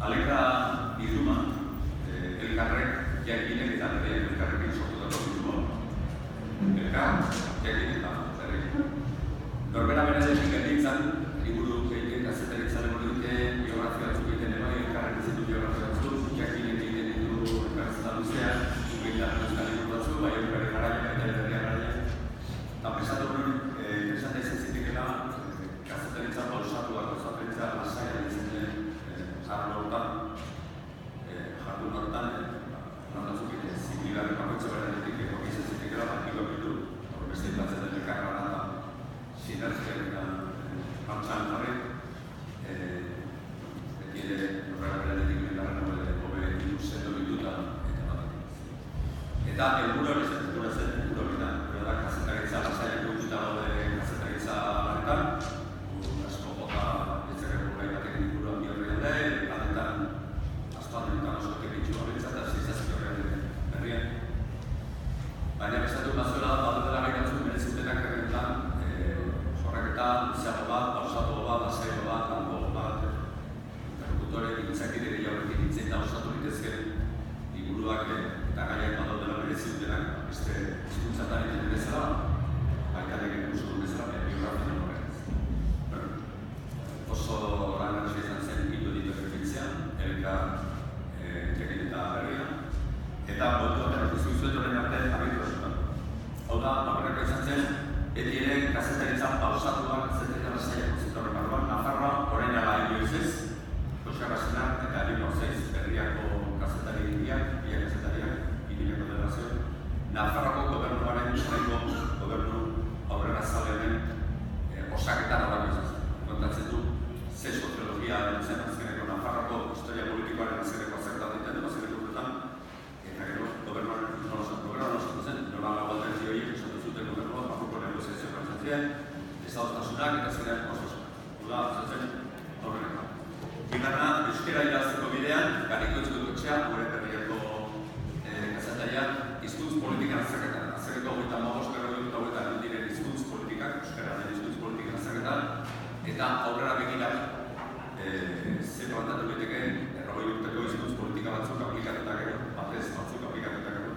Aleka bilduma, elkarrek jakinek eta berriak elkarrekin sortutako bilduma. Elkar, jakinek eta berriak. Norbera berezetik gelditzan, liburu egiten kazetaritza lemur dute, biografia batzuk egiten ebai, elkarrek izitu biografia batzuk, jakinek egiten ditu elkarrezetan luzean, behitan euskal liburu batzuk, bai elkarri garaiak eta elkarria garaiak. Eta pesatu hori, pesata izan zitekela, kazetaritza pausatuak, kazetaritza lasaia ditzen den, arlo hortan, jardun hortan, nortatzuk zibiligarri bakoitza beranetik egokizan zitekela, bakiko bildu, hor beste batzen den elkarra eta sinergiak eta martxan jarri, beti ere horrela beranetik elkarren hobe sendo bilduta eta bat. Eta helburu hori zen, helburu hori da, kazetaritza lasaiak gutxuta daude kazetaritza lanetan, asko jota etzerreko gai batek inguruan bi horrean da, lanetan astuanetan oso tekitxua bintzat, zizazki horrean berrien. Baina bestatu bazuela, badutela gai batzuk merezutenak errenetan, jorraketa, luzeago bat, pausatuago bat, lasaiago bat, lango bat, interlokutore, gintzakide gehiagorekin hitzein da osatu litezken liburuak eta gaiak badaudela merezutenak, beste hizkuntzatan egiten bezala, baita egin usutu bezala, biografia horrean. Oso lan erresa izan zen bildu ditu errepitzea, elkar jakin eta berria. Eta botu ateratu zuzuet horren arte abitu esutan. Hau da, horreko izan zen, beti ere kazetaritza pausatuak, kazetaritza lasaiak utzit horren barruan, Nafarroa, orain ala Elioizez, Koska Basinak eta Elio Orzeiz, berriako kazetari hiriak, biak kazetariak, hiriako federazio, Nafarroako gobernuaren oraingo gobernu aurrera zalearen osaketan horako izan zen. Kontatzen du, ze soziologia zen azkeneko Nafarroako historia politikoaren azkeneko zertatetan edo azkeneko urtetan, eta gero gobernuaren osatu zen, nola lagualterzi horiek osatu zuten gobernua, bakuko negoziazioa izan ziren, ezadostasunak eta ziren osasunak. Hula, zaten horreneko. Bigarna, euskera irazteko bidean, gariko izkutu etxea, gure berriako kazetaria, hizkuntz politikan azterketan. Azterketa hogeita magos, berrogeita hogeita diren hizkuntz politikak, euskara den hizkuntz politikan azterketan, eta aurrera begira, ze plantatu betekeen, errogei urteko hizkuntz politika batzuk aplikatuta gero, batez batzuk aplikatuta gero,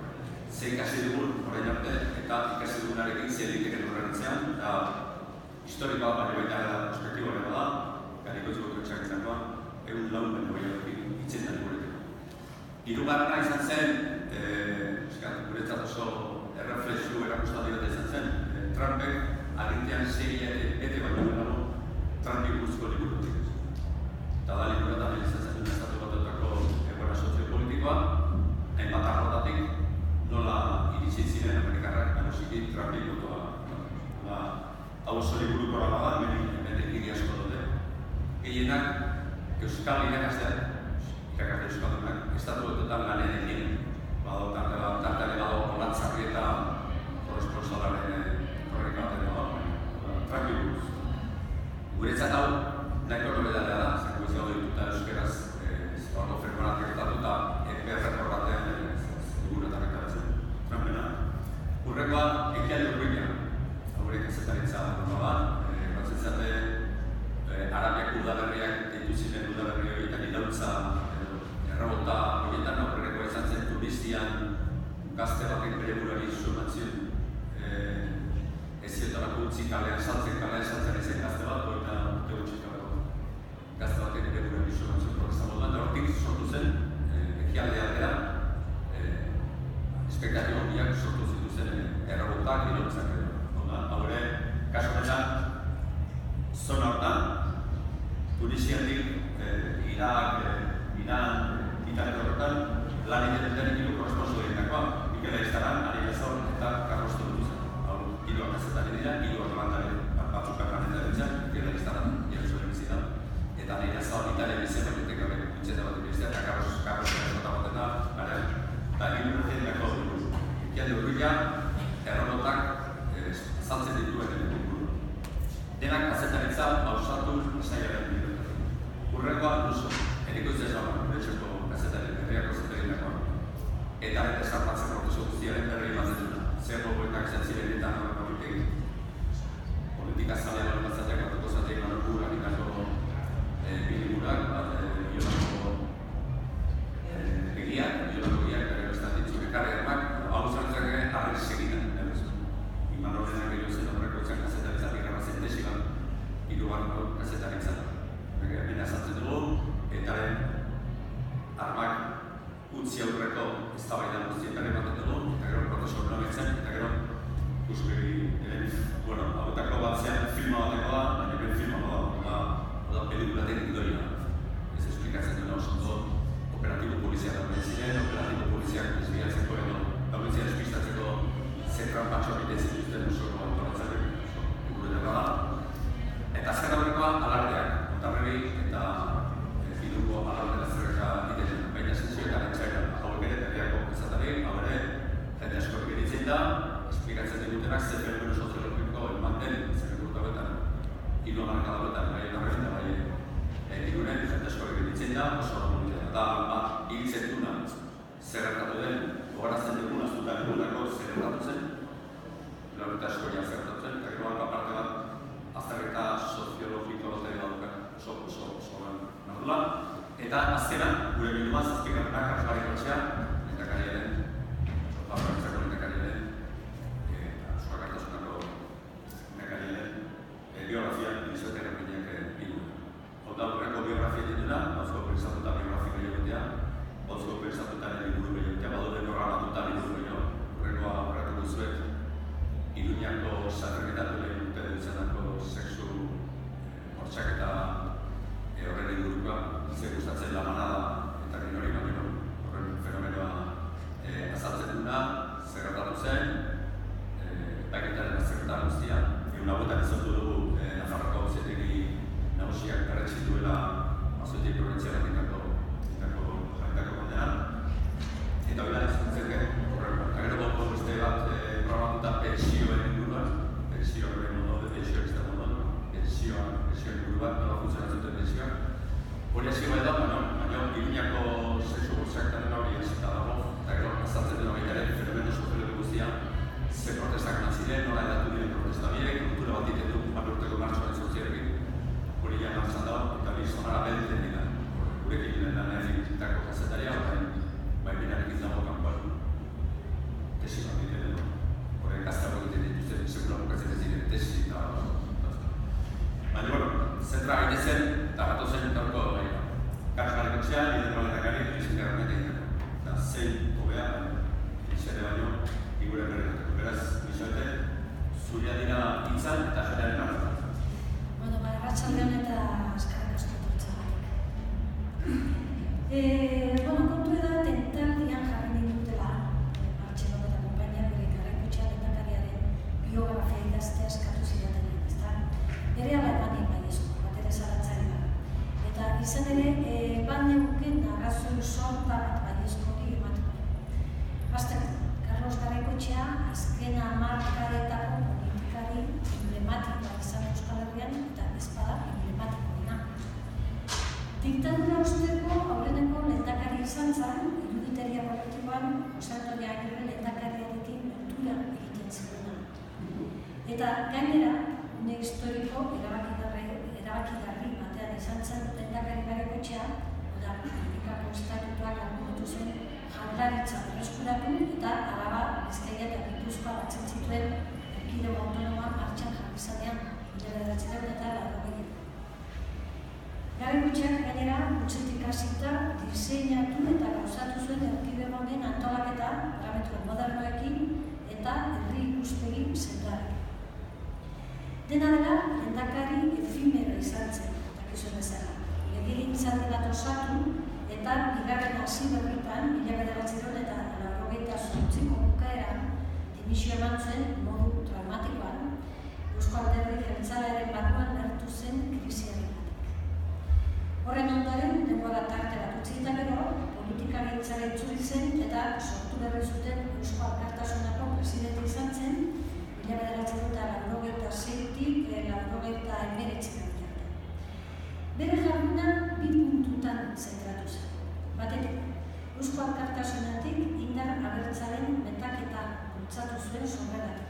ze ikasi dugun horrein arte, eta ikasi dugunarekin ze egiteken horrentzean, eta historikoa, baina baita perspektiboa da, gariko izkutu etxeak izangoa, egun laun baino gehiagoekin hitzetan gureteko. Hirugarrena izan zen, guretzat oso erreflexio erakustatu bat izan zen, Trumpek agintean seria bete baino gehiago Trumpi buruzko liburutik. Eta da liburu eta izan zen estatu batutako egoera soziopolitikoa, hainbat arrotatik nola iritsi ziren Amerikarrak nanosiki Trumpi botoa. Hau oso liburuko da, hemen egiri asko dute. Gehienak euskal irakasleak, euskaldunak, estatu batuetan lanen egin, tartare badago Olatzarri eta korresponsalaren horrek baten dago, Trumpi buruz. Guretzat hau, nahiko nobedadea da, zenko izan dituta euskeraz, ordo fermonak gertatuta, EPR batean, liburuetan rekaratzen, Trumpena. Hurrekoa, ekialde urruina, haurek kazetaritza norma bat, batzetzate, Arabiak udaberriak ditu ziren udaberri horietan idautza, errabota horietan horrekoa izan zen Tunizian gazte batek bere burari sumatzen, ez ziotarako utzi kalean saltzen ezen gazte bat, eta urte gutxikabeko gazte batek bere burari sumatzen protesta moduan, eta hortik sortu zen, ekialde aldera, espektatio horiak sortu zituzen errabotak idautzak edo. Haure, kasu honetan, zona hortan, Tunisiatik, Irak, Iran, Italia horretan, lan egiten hiru korresponsoietakoa, Mikel Aiztaran, Ari Bezor eta Carlos Tortuzen. Hau, hiruak kazetari dira, hiruak landaren batzuk arranetaren zen, Mikel Aiztaran, Jerusalem bizitan, eta Ari Bezor, Italia bizitan, batetik gabe bitxeta bat bizitan, eta Carlos Tortuzen baten da, eta hiru urteetako ekialde urruila, errobotak saltzen dituen inguru. Denak kazetaritza pausatu saiaren bidez. Hurrengoa duzu, utzi aurreko eztabaida guztietan ematen dugu, eta gero prozesu hori nabetzen, eta gero hauetako batzean filma bateko da, baina ben filma da pelikula teknikoia. Ez esplikatzen duen oso operatibo poliziak dauden ziren, operatibo poliziak esbiatzeko edo dauden ziren espistatzeko zetran patxo egiten zituzten oso antolatzen ikuretan da. Eta azken aurrekoa alardeak, Ondarreri eta Fiduko alardera zerreka egiten, baina zentzioetan etxailan hauek ere berriako ezatari, hau ere jende asko egiten da, esplikatzen digutenak ze fenomeno soziologiko eman den zerrekurta betan, hiru hamarkada betan, bai Ondarreri eta bai Irunen, jende asko egiten da, oso horretan da, hiltzen duna zer gertatu den, gogarazten duguna zutan egurako zer gertatu zen, laureta askoria zer gertatu zen, eta gero aparte bat azterketa soziologiko batean daukan oso nahurla. Eta azkenan, gure bilduma zazpikarenak Karsgarri Kotxea, lehendakariaren, Jaurlaritzako lehendakariaren, Euskal Kartasunako lehendakariaren biografia iniziatzen errepinak biduna. Hota aurreko biografia dituna, bauzko pensatuta biografiko egotea, bauzko pensatuta liburu egotea, badure norra batuta liburu ego. Horrekoa horretu duzuet, Iruñako zaterketatu lehen urte duzanako sexu bortxaketa horren ingurukoa, ze gustatzen la manada eta hori horren fenomenoa azaltzen duna, zer gertatu zen, baiketaren azterketa guztia. Egun hauetan izandu dugu Nafarroko Auzietegi Nagusiak berretsi duela Auzietegi Probintzialak indako kondenan. Eta hori da, izantzen horren, agero gauko beste bat programatuta pensioen inguruan, pensioen modu, pensioen ez da modu, pensioen inguruan, nola funtzionan zuten pensioan. Hori hasi bai da, baina Iruñako sexu bortxaketaren hori esita dago, eta gero azaltzen dena baita ere, fenomeno soziologiko guztia, ze protestak eman ziren, nola edatu diren protesta biek, kultura bat egiten du, urteko martxoaren zortziarekin, hori ja martxan dago, eta hori zonara behiten dira. Gurekin diren lanean egitako kazetaria, bai binarekin dago kanpoan tesi bat egiten edo. Horrek gaztako egiten dituzten, segura bukatzen ez diren tesi eta baina, zentra gaite zen, eta gato zen talko Karsgarri Kotxea, liderro lehendakari, Luis Garnet egiteko. Eta zein hobea, izate baino, igure berretako. Beraz, Luisoete, zuria dira hitzan eta jendearen arretan. Bueno, arratsaldean eta eskerrik asko etortzeagatik. Kontu da, tentaldian jarri ditutela, Martxelok eta konpainia bere Garrai Kotxea lehendakariaren biografia idaztea eskatu zidatenean, ezta? Berehala eman baiezko, bat ere zalantzari da. Eta izan ere, bat neuken arrazoi sorta bat baiezko hori emateko. Azteko, Carlos Garrai Kotxea azken hamarkadetako politikari emblematikoa izan Euskal Herrian eta ezpada emblematikoena. Diktadura osteko aurreneko lehendakari izan zen, iruditeria kolektiboan Jose Antonio Agirre lehendakariarekin lotura egiten zirena. Eta gainera, une historiko erabakigarri batean izan zen lehendakari Garrai Kotxea, oda, Gernikako estatutuak argumentu zen Jaurlaritza berreskuratu eta Araba, Bizkaia eta Gipuzkoa batzen zituen erkidego autonomoa martxan jarri zanean, 1980. Garrai Kotxeak gainera gutxetik hasita diseinatu eta gauzatu zuen erkidego honen antolaketa parametro modernoekin eta herri ikuspegi zentrarekin. Dena dela, lehendakari efimero izan zen, dakizuen bezala. Legegintzaldi bat osatu eta bigarren hasi berritan, 1990 eta 1998ko bukaeran, dimisio eman zuen modu traumatikoan, Eusko Alderdi Jeltzalearen barruan lertu zen krisiaren batek. Horren ondoren, denbora tarte bat utzi eta gero, politikagintzara itzuli zen eta sortu berri zuten Eusko Alkartasunako presidente izan zen, 1996-tik 1999 arte. Bere jarduna bi puntutan zentratu zen. Batetik, Eusko Alkartasunatik indar abertzalen metaketa bultzatu zuen sorreratik.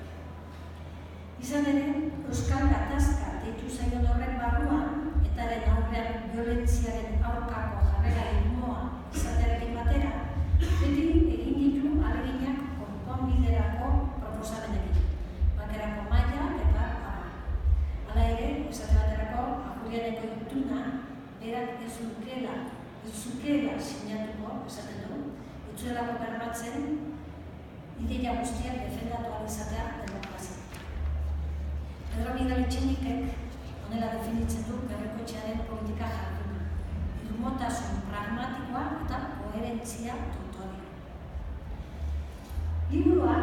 Izan ere, Euskal Gatazka deitu zaion horren barruan eta eren aurrean violentziaren aurkako jarrera irmoa izatearekin batera, beti egin ditu ahaleginak konponbiderako proposamenekin. Bakerako maila eta abar. Hala ere, esate baterako Ajurianeko ituna berak ez zukela sinatuko, esaten du, utzuelako bermatzen ideia guztiak defendatu ahal izatea demokrazia. Pedro Miguel Etxenikek honela definitzen du Garaikoetxearen politika jarduna. Irmotasun pragmatikoa eta koherentzia totoria. Liburua,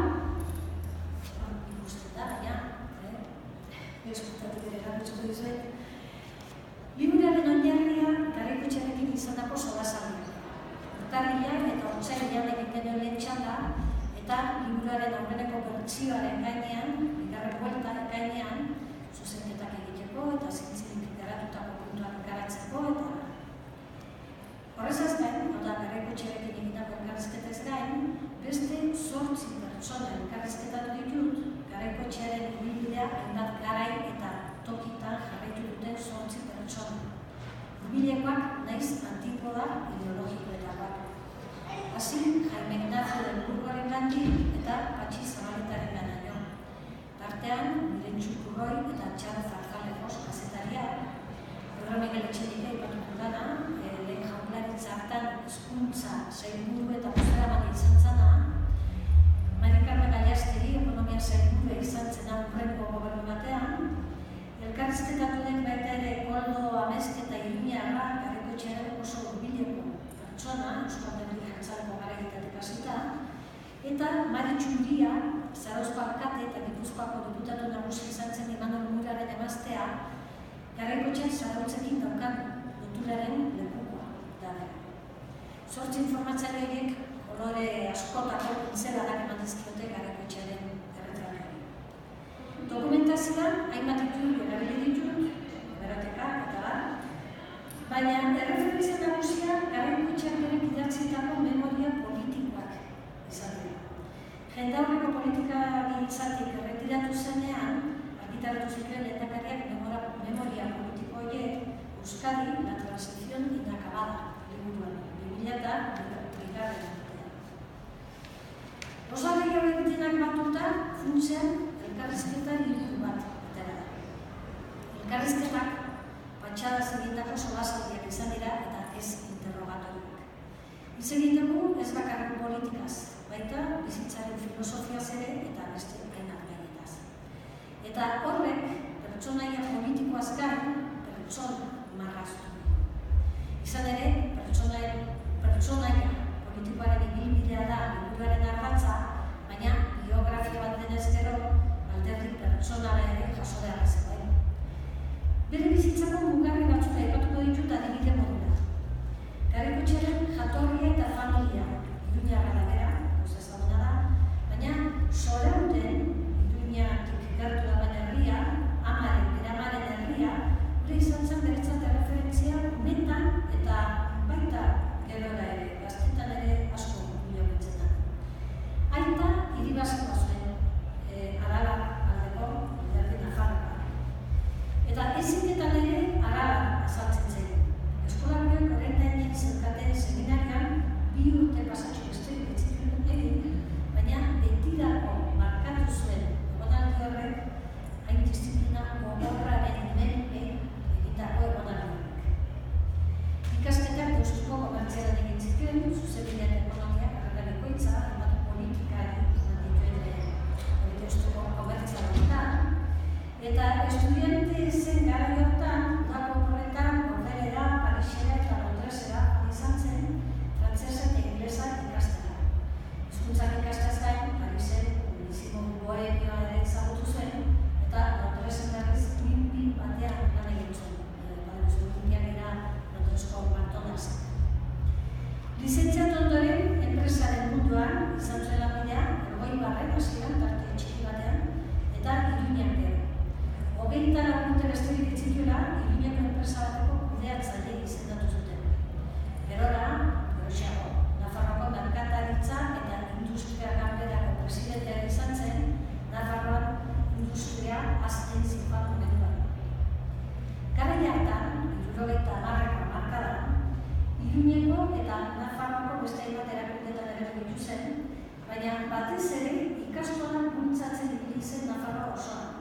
ikusten da, baina, eskutatik ere garbitzuko dizuet, liburuaren oinarria Garaikoetxearekin izandako solasaldia. Urtarrilean eta otsailean egin genuen lehen txanda, eta liburuaren aurreneko bertsioaren gainean, bigarren buelta gainean, zuzenketak egiteko eta zintzilik garatutako puntuak garatzeko eta horrezaz gain, Garaikoetxearekin egindako elkarrizketez gain, beste 8 pertsona elkarrizketatu ditut Garaikoetxearen ibilbidea hainbat garai eta tokitan jarraitu duten 8 pertsona. Hurbilekoak naiz antipoda ideologikoetakoak. Hasi Jaime Ignacio del Burgoaren gandik eta Patxi Zaballetaren ganaino. Tartean, Mirentxu Purroi eta Txaro Zarkalejos kazetaria. Pedro Miguel Etxenik aipatuko dana, lehen jaurlaritza hartan hezkuntza sailburu eta bozeramale izan zana, Mari Carmen Gallasteri ekonomia sailburua izan zen aurreneko gobernu batean, elkarrizketatu den baita ere Koldo Amezke eta Iruñarra Garaikoetxearen oso hurbileko pertsona, Euskal Alderdi Jeltzaleko garaitatik hasita, eta Mari Txuria, Zarauzko alkate eta Gipuzkoako diputatu nagusi izan zen Imanol Muraren emaztea, Garaikoetxean Zarautzekin daukan loturaren lekukoa da. 8 informatzaileek kolore askotako pintzeladak eman dizkiote Garaikoetxearen erretratuari. Dokumentazioan hainbat iturri erabili ditut, hemerotekak eta baina erreferentzia nagusia Garaikoetxeak berak idatzitako memoria politikoak izan dira. Jendaurreko politikagintzatik erretiratu zenean, argitaratu zituen lehendakariak memoria politiko horiek Euskadi, la transición inacabada, liburuan, 2000 Osalegi hauek batuta, funtsean elkarrizketa liburu bat atera da. Elkarrizketak patxadaz egindako solasaldiak izan dira eta ez interrogatoriak. Hitz egin dugu ez bakarrik politikaz, baita bizitzaren filosofiaz ere eta beste hainbat gainetaz. Eta horrek pertsonaia politikoaz gain pertsona marraztu. Izan ere, pertsonaia politikoaren ibilbidea da liburuaren ardatza, baina biografia bat denez gero alderdi pertsonala ere jaso beharra zegoen. Bere bizitzako mugarri batzuk aipatuko ditut adibide modura. Garaikoetxearen jatorria eta familia Iruñarra da bera, ezaguna da, baina Sorauten Iruñatik gertu dagoen herria, bere amaren herria, gure izan zen beretzat erreferentzia metan eta baita gero ere, gaztetan ere asko guio betzen da. Aita, iribazikoa zuen, Arala aldeko alderdi Nafarroa. Eta ezinketan ere Arala azaltzen zen. Eskolariak horretainen zeukaten seminarian 2 urte pasatxo besterik betzituen egin, baina betirako markatu zuen egonaldi horrek hain disiplina gogorraren menpe egindako egonaldi horrek. Ikasketak Deustuko komertzialan egin zituen, zuzenbidean ekonomia, karregarikoitza, hainbat politikari eman dituen Deustuko komertzialanetan, eta estudiante zen gara hortan, udako horretan, Bordelera, Parisera eta Londresera izan zen, frantzesa eta inglesa ikastera. Hizkuntzak ikastaz gain, Parisen Unizimo Bohemioa ere ezagutu zuen, eta Londresen berriz Quimby batean lan egin zuen. Londresko McDonald's. Lizentziatu ondoren, enpresaren munduan izan zuen lanbidea, 80 hasieran tarte txiki batean, eta Iruñan gero. 24 urte besterik etzituela, Iruñako enpresa bateko kudeatzaile izendatu zuten. Gerora, geroxeago, Nafarroako merkataritza eta industria ganberako presidentea izan zen, Nafarroan industria azten zinfatu menuan. Garai hartan, 70ko hamarkadan, Iruñeko eta Nafarroako beste hainbat erakundeetan ere ditu zen, baina batez ere ikastolan bultzatzen ibili zen Nafarroa osoan.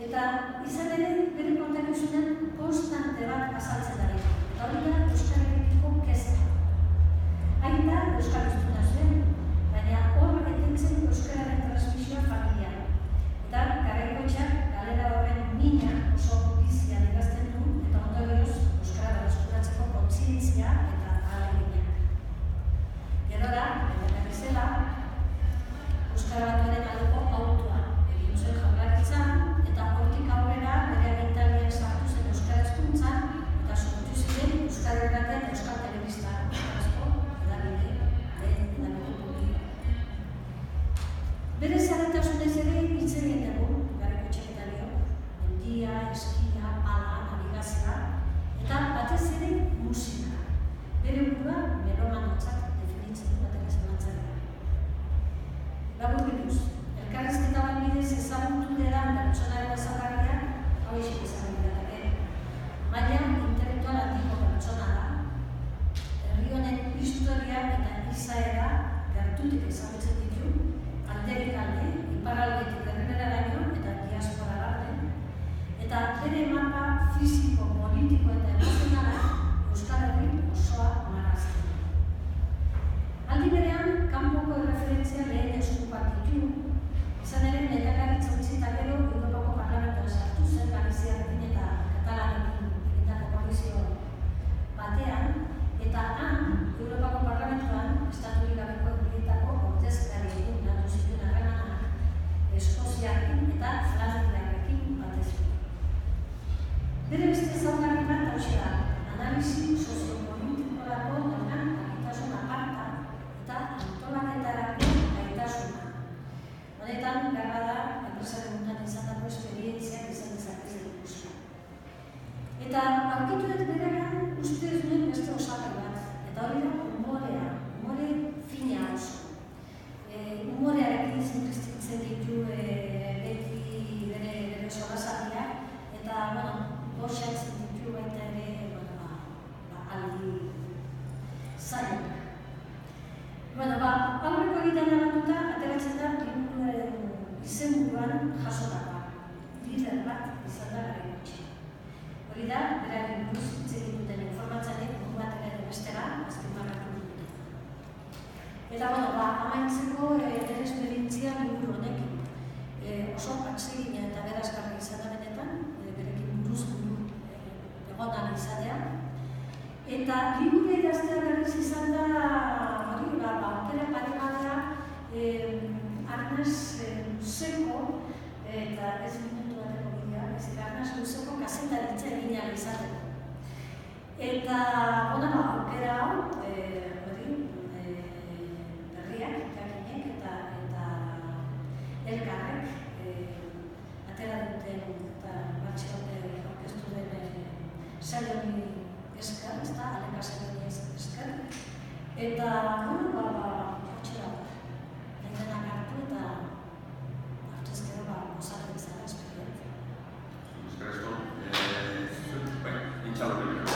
Eta izan ere, bere kontakizunen konstante bat azaltzen ari. Eta hori da Euskal Herriko kezka. Hain da Euskal jasotako lider bat izan da gara gutxi. Hori da, beraren buruz hitz egin duten informatzaileek modu batera edo bestera azpimarratu dute. Eta, amaitzeko nire esperientzia liburu honekin. Oso atsegina eta berazgarri izan da benetan, berekin buruz buru egonan izatea. Eta liburu idaztea berriz izan da, hori, aukera paregadea arnaz luzeko, eta ez minutu bateko bidea, arnaz luzeko kasetaritza egin ahal izateko. Eta, aukera hau, berriak, jakinek eta elkarrek atera duten eta batxerote orkestu den saio honi esker, aleka saio honi esker. Eta, hortxe da, nahi denak hartu eta hartu ezkero gozatu izan esperientzia. Esker asko, intxalo primero.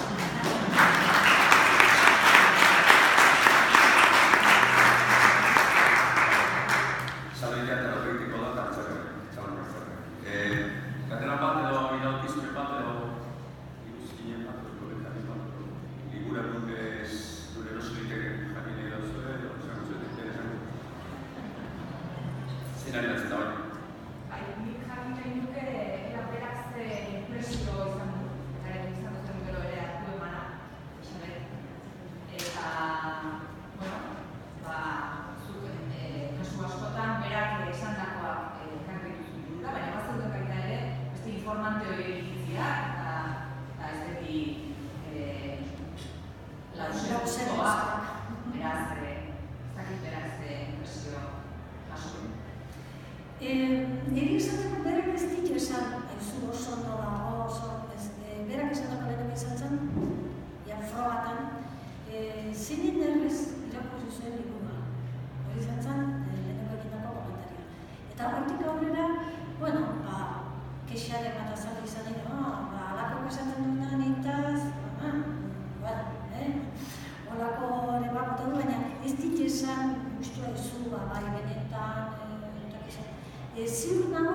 Ziur nago,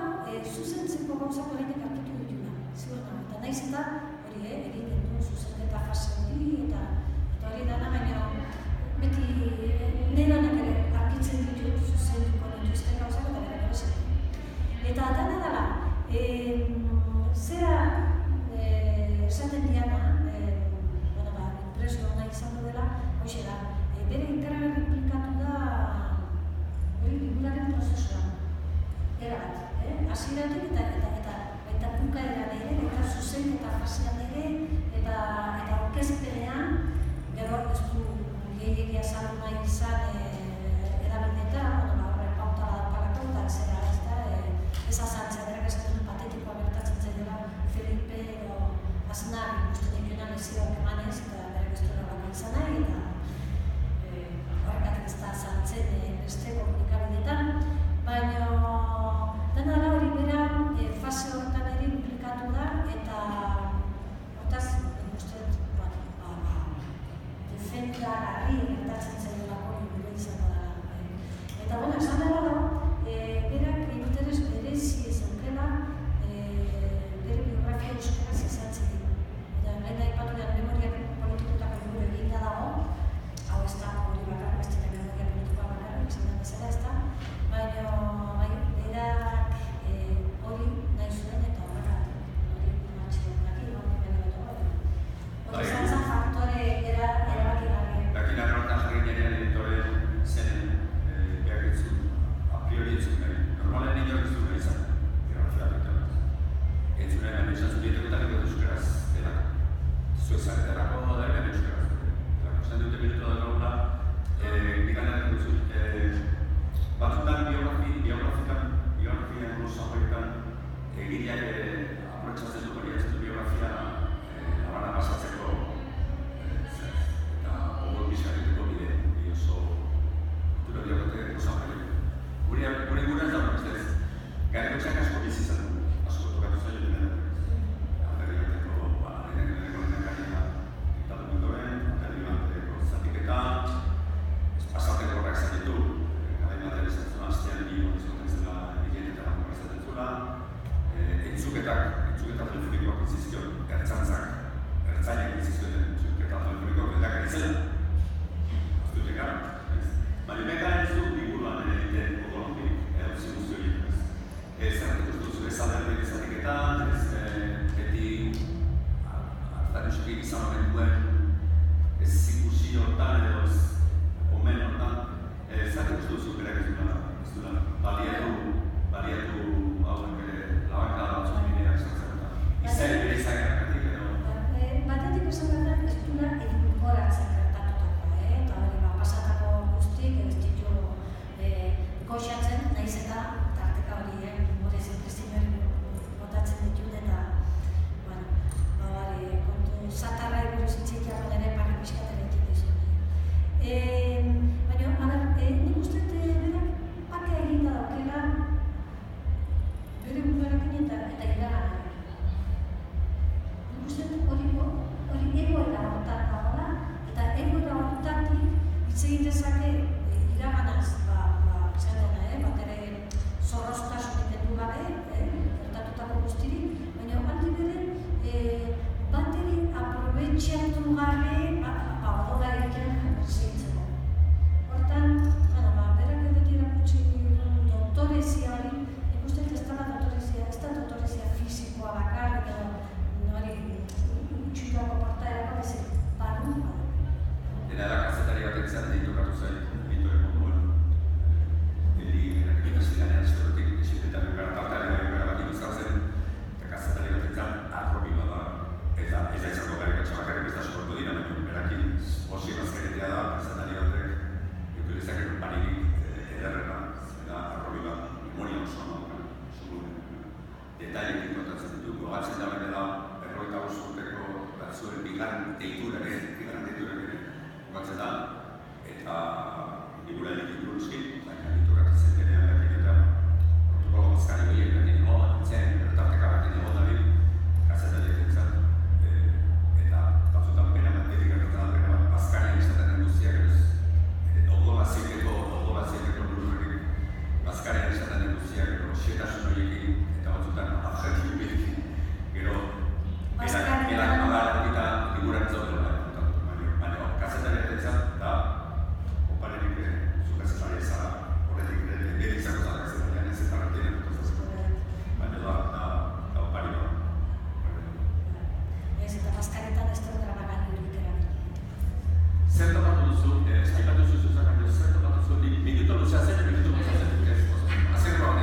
zuzentzeko gauzak horretik hartutu dituna. Ziur nago, eta nahiz eta hori egin dut zuzenketa fase hori eta hori dana, baina beti neronek ere arkitzen ditut zuzentuko dituzten gauzak eta bera gero zen. Eta dana dela, zera esaten diana, impresio hona izango dela, hoxe da, bere interra replikatu da hori liburaren prozesuan. Erabat, hasieratik eta bukaeran ere, eta zuzenketa fasean ere, eta aurkezpenean, gero ez du gehiagia saldu nahi izan erabildetan, horrek pauta daukalako, eta zera ez azaltzea, berak esaten patetikoa bertatzen zaidela Felipe edo Aznar ikusten dituenan lezioak emanez, eta berak ez du erabaka izan nahi, eta horrekatik ez da azaltzen beste komunikabidetan, baina dena da hori bera fase horretan ere implikatu da eta hortaz, usteet, defendagarri gertatzen zailolako liburu izango da. Eta, esan dela da, berak interes berezi zeukela bere biografia euskaraz izantzen ditu. Eta, lehen da ipatu da, memoria politikotako liburu eginda dago, hau ez da hori bakarra, ez dira memoria politikoa bakarra, izan da bezala ez da, baina berak hori nahi zuen eta hori matxeak hori izan zen faktore erabaki garri. Dakina horretan jarri nirean editore zen behar ditzu lezatzen ditokatu zen, editore moduan. Egin zidanean zerrotik, esitetan gara tartaren gara bat ikuzkatzen, eta kazetari batetan arrobi bada. Eta ez da izango gari batxabakarrik ez da sokortu dira, baina berakin osi bazkaretea da, kazetari batek, ekulezak paririk ederrena, eta arrobi bat, memoria oso nagoen, detailekin kontatzen ditu, gogatzen da baina da, 45 urteko batzuen bigarren deituraren gogatzen da, eta liburaren dituruzkin, baina dituratzen zen denean berkin eta protokolo bazkari horiek berkin egon, zen, bertarteka berkin egon dabil, kazetariak entzat, eta batzutan pena bat bazkarian izaten den guztiak ez, odolazikeko lurrekin, bazkarian izaten den guztiak, xetasun horiekin, eta batzutan abjektibu bidekin, gero, berak magar eta liburan zaudela, baina kazetariak entzat, eta oparenik zu kazetari ezara, horretik bere izango zara kazetarian ez eta ratien, baina da opari da. Ez eta bazkaretan ez dut grabagailu horik erabiltzen. Zer topatu duzu, aipatu duzu zuzakatu, zer topatu duzu, minuto luzea zen, azken roan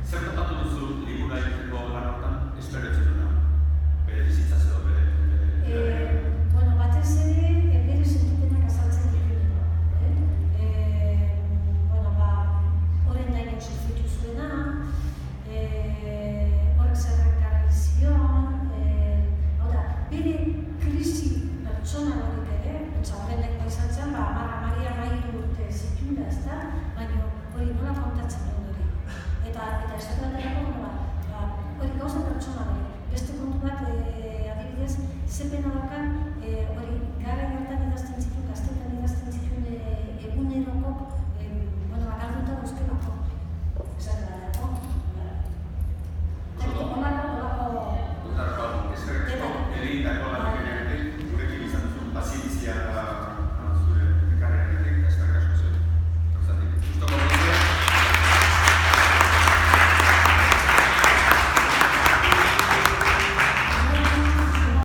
zer topatu duzu libura egiteko lan hortan, esperientzia duna, bere bizitza zero, bere... Bueno, batez ere, bere sentipenak azaltzen dituena. Horren dainen sufritu zuena, horrek zerrak garri zion, bere krisi pertsona horik ere, horren izan zen, amairu urte zitula, ez da, baina hori nola kontatzen duen hori. Eta ez da hori gauza pertsona hori. Beste kontu bat, adibidez, ze pena daukan hori gara